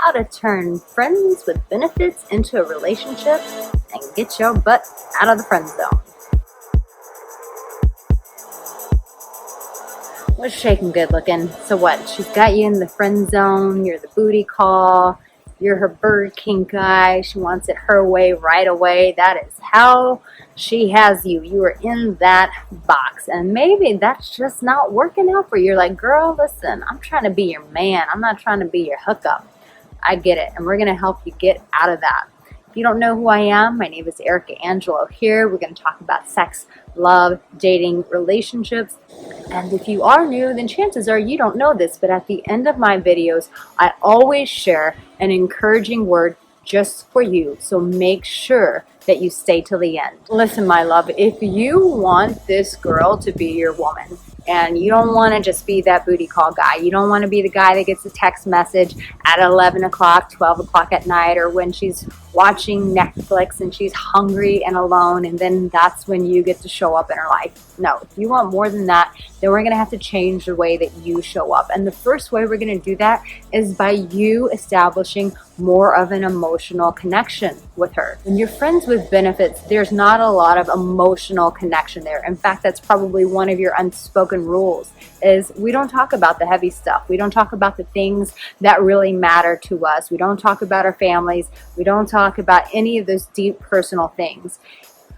how to turn friends with benefits into a relationship and get your butt out of the friend zone. What's shaking good looking? So what? She's got you in the friend zone. You're the booty call. You're her Burger King guy. She wants it her way right away. That is how she has you. You are in that box. And maybe that's just not working out for you. You're like, girl, listen, I'm trying to be your man. I'm not trying to be your hookup. I get it. And we're going to help you get out of that. If you don't know who I am, my name is Arica Angelo here. We're going to talk about sex, love, dating, relationships. And if you are new, then chances are you don't know this, but at the end of my videos, I always share an encouraging word just for you. So make sure that you stay till the end. Listen, my love, if you want this girl to be your woman, and you don't want to just be that booty call guy. You don't want to be the guy that gets a text message at 11 o'clock, 12 o'clock at night, or when she's watching Netflix and she's hungry and alone, and then that's when you get to show up in her life. No, if you want more than that, then we're going to have to change the way that you show up. And the first way we're going to do that is by you establishing more of an emotional connection with her. When you're friends with benefits, there's not a lot of emotional connection there. In fact, that's probably one of your unspoken rules, is we don't talk about the heavy stuff. We don't talk about the things that really matter to us. We don't talk about our families. We don't talk about any of those deep personal things.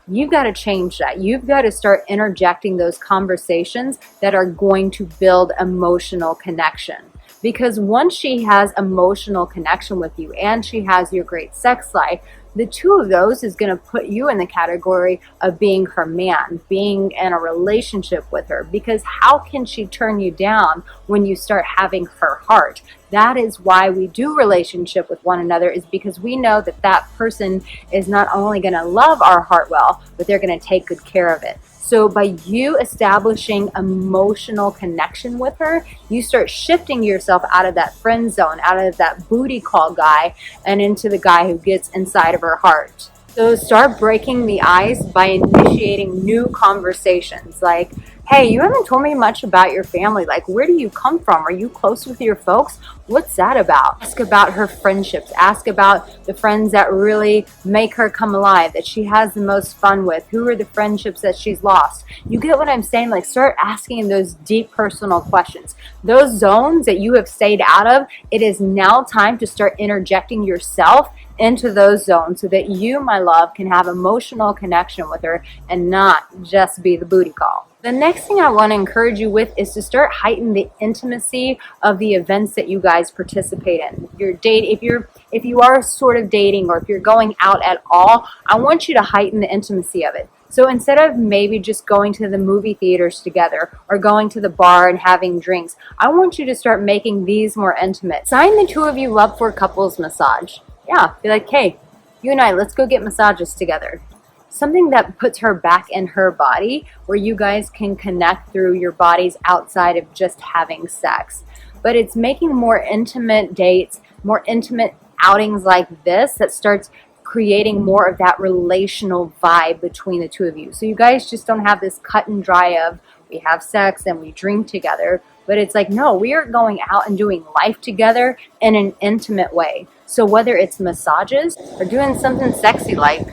You've got to change that. You've got to start interjecting those conversations that are going to build emotional connection. Because once she has emotional connection with you and she has your great sex life, the two of those is going to put you in the category of being her man, being in a relationship with her. Because how can she turn you down when you start having her heart? That is why we do relationship with one another, is because we know that that person is not only going to love our heart well, but they're going to take good care of it. So by you establishing emotional connection with her, you start shifting yourself out of that friend zone, out of that booty call guy, and into the guy who gets inside of her heart. So start breaking the ice by initiating new conversations like, hey, you haven't told me much about your family. Like, where do you come from? Are you close with your folks? What's that about? Ask about her friendships. Ask about the friends that really make her come alive, that she has the most fun with. Who are the friendships that she's lost? You get what I'm saying? Like, start asking those deep personal questions. Those zones that you have stayed out of, it is now time to start interjecting yourself into those zones so that you, my love, can have emotional connection with her and not just be the booty call. The next thing I want to encourage you with is to start heighten the intimacy of the events that you guys participate in. If you are sort of dating, or if you're going out at all, I want you to heighten the intimacy of it. So instead of maybe just going to the movie theaters together or going to the bar and having drinks, I want you to start making these more intimate. Sign the two of you up for a couples massage. Yeah, be like, hey, you and I, let's go get massages together. Something that puts her back in her body, where you guys can connect through your bodies outside of just having sex. But it's making more intimate dates, more intimate outings like this that starts creating more of that relational vibe between the two of you. So you guys just don't have this cut and dry of we have sex and we drink together. But it's like, no, we are going out and doing life together in an intimate way. So whether it's massages or doing something sexy like,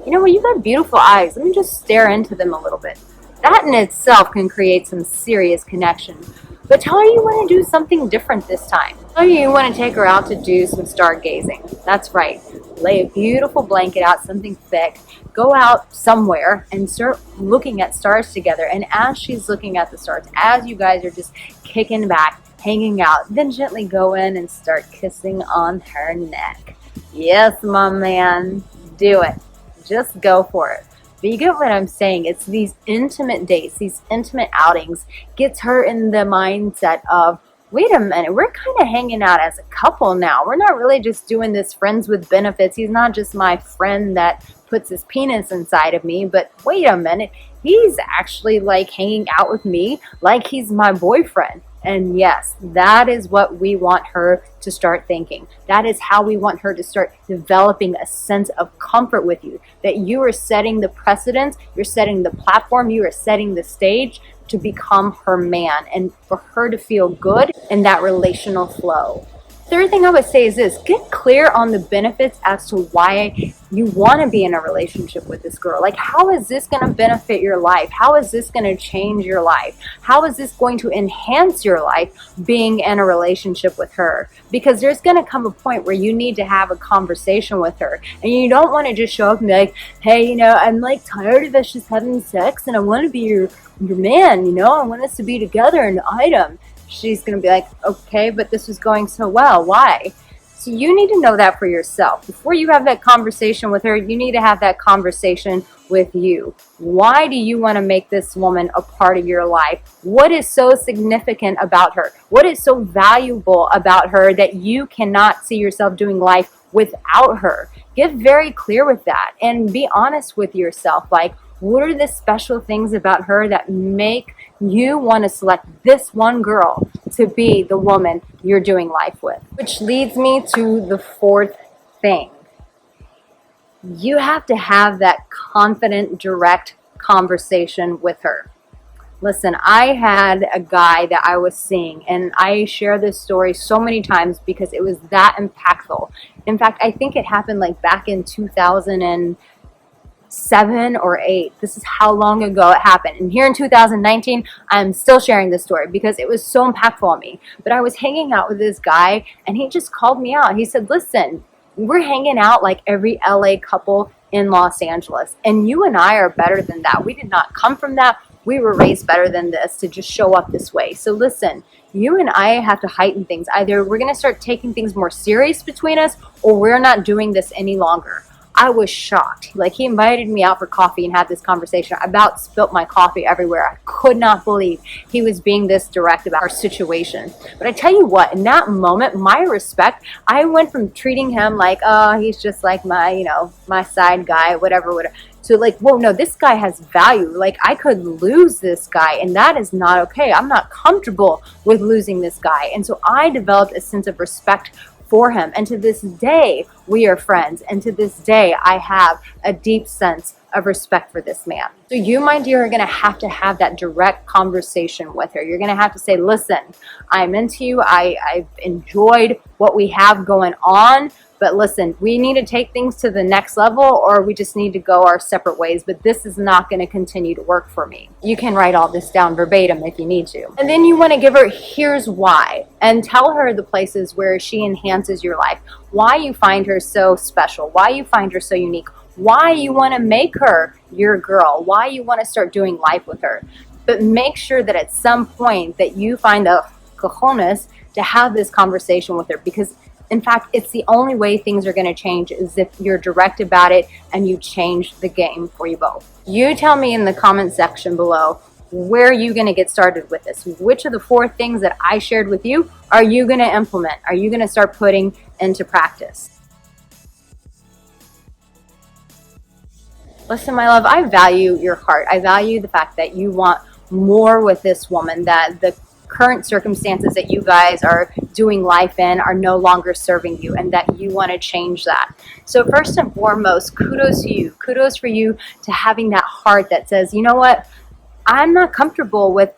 you know what, you got beautiful eyes. Let me just stare into them a little bit. That in itself can create some serious connection. But tell her you want to do something different this time. Tell her you want to take her out to do some stargazing. That's right. Lay a beautiful blanket out, something thick. Go out somewhere and start looking at stars together. And as she's looking at the stars, as you guys are just kicking back, hanging out, then gently go in and start kissing on her neck. Yes, my man. Do it. Just go for it. But you get what I'm saying? It's these intimate dates, these intimate outings gets her in the mindset of, wait a minute, we're kind of hanging out as a couple now. We're not really just doing this friends with benefits. He's not just my friend that puts his penis inside of me, but wait a minute, he's actually like hanging out with me like he's my boyfriend. And yes, that is what we want her to start thinking. That is how we want her to start developing a sense of comfort with you. That you are setting the precedence, you're setting the platform, you are setting the stage to become her man and for her to feel good in that relational flow. Third thing I would say is this: get clear on the benefits as to why you want to be in a relationship with this girl. Like, how is this going to benefit your life? How is this going to change your life? How is this going to enhance your life being in a relationship with her? Because there's going to come a point where you need to have a conversation with her, and you don't want to just show up and be like, hey, you know, I'm like tired of us just having sex and I want to be your man, you know, I want us to be together an item. She's going to be like, okay, but this was going so well. Why? So you need to know that for yourself. Before you have that conversation with her, you need to have that conversation with you. Why do you want to make this woman a part of your life? What is so significant about her? What is so valuable about her that you cannot see yourself doing life without her? Get very clear with that and be honest with yourself. Like, what are the special things about her that make you want to select this one girl to be the woman you're doing life with? Which leads me to the fourth thing. You have to have that confident, direct conversation with her. Listen, I had a guy that I was seeing, and I share this story so many times because it was that impactful. In fact, I think it happened like back in 2007 or 8. This is how long ago it happened. And here in 2019, I'm still sharing this story because it was so impactful on me. But I was hanging out with this guy, and he just called me out. He said, listen, we're hanging out like every LA couple in Los Angeles, and you and I are better than that. We did not come from that. We were raised better than this to just show up this way. So listen, you and I have to heighten things. Either we're going to start taking things more serious between us, or we're not doing this any longer. I was shocked. Like, he invited me out for coffee and had this conversation. I about spilt my coffee everywhere. I could not believe he was being this direct about our situation. But I tell you what, in that moment, my respect, I went from treating him like, oh, he's just like my, you know, my side guy, whatever, to like, whoa, no, this guy has value. Like, I could lose this guy, and that is not okay. I'm not comfortable with losing this guy. And so I developed a sense of respect for him. And to this day, we are friends. And to this day, I have a deep sense of respect for this man. So you, my dear, are going to have that direct conversation with her. You're going to have to say, listen, I'm into you. I've enjoyed what we have going on. But listen, we need to take things to the next level, or we just need to go our separate ways. But this is not going to continue to work for me. You can write all this down verbatim if you need to. And then you want to give her, here's why. And tell her the places where she enhances your life. Why you find her so special. Why you find her so unique. Why you want to make her your girl. Why you want to start doing life with her. But make sure that at some point that you find the cojones to have this conversation with her. Because in fact, it's the only way things are going to change is if you're direct about it and you change the game for you both. You tell me in the comment section below, where are you going to get started with this? Which of the 4 things that I shared with you are you going to implement? Are you going to start putting into practice? Listen, my love, I value your heart. I value the fact that you want more with this woman, that the current circumstances that you guys are doing life in are no longer serving you, and that you want to change that. So first and foremost, kudos to you. Kudos for you to having that heart that says, you know what, I'm not comfortable with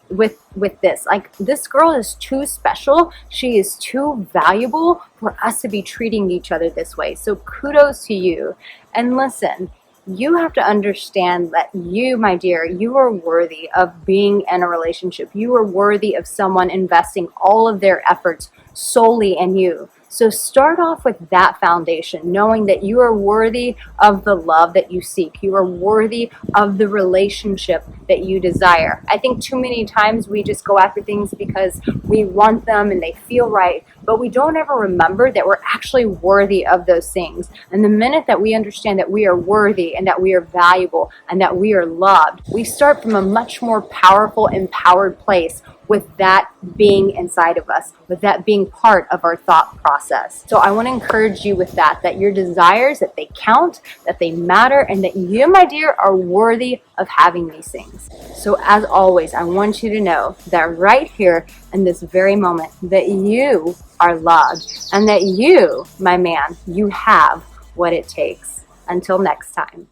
this. Like, this girl is too special. She is too valuable for us to be treating each other this way. So kudos to you. And listen, you have to understand that you, my dear, you are worthy of being in a relationship. You are worthy of someone investing all of their efforts solely in you. So start off with that foundation, knowing that you are worthy of the love that you seek. You are worthy of the relationship that you desire. I think too many times we just go after things because we want them and they feel right, but we don't ever remember that we're actually worthy of those things. And the minute that we understand that we are worthy and that we are valuable and that we are loved, we start from a much more powerful, empowered place, with that being inside of us, with that being part of our thought process. So I want to encourage you with that your desires, that they count, that they matter, and that you, my dear, are worthy of having these things. So as always, I want you to know that right here in this very moment, that you are loved, and that you, my man, you have what it takes. Until next time.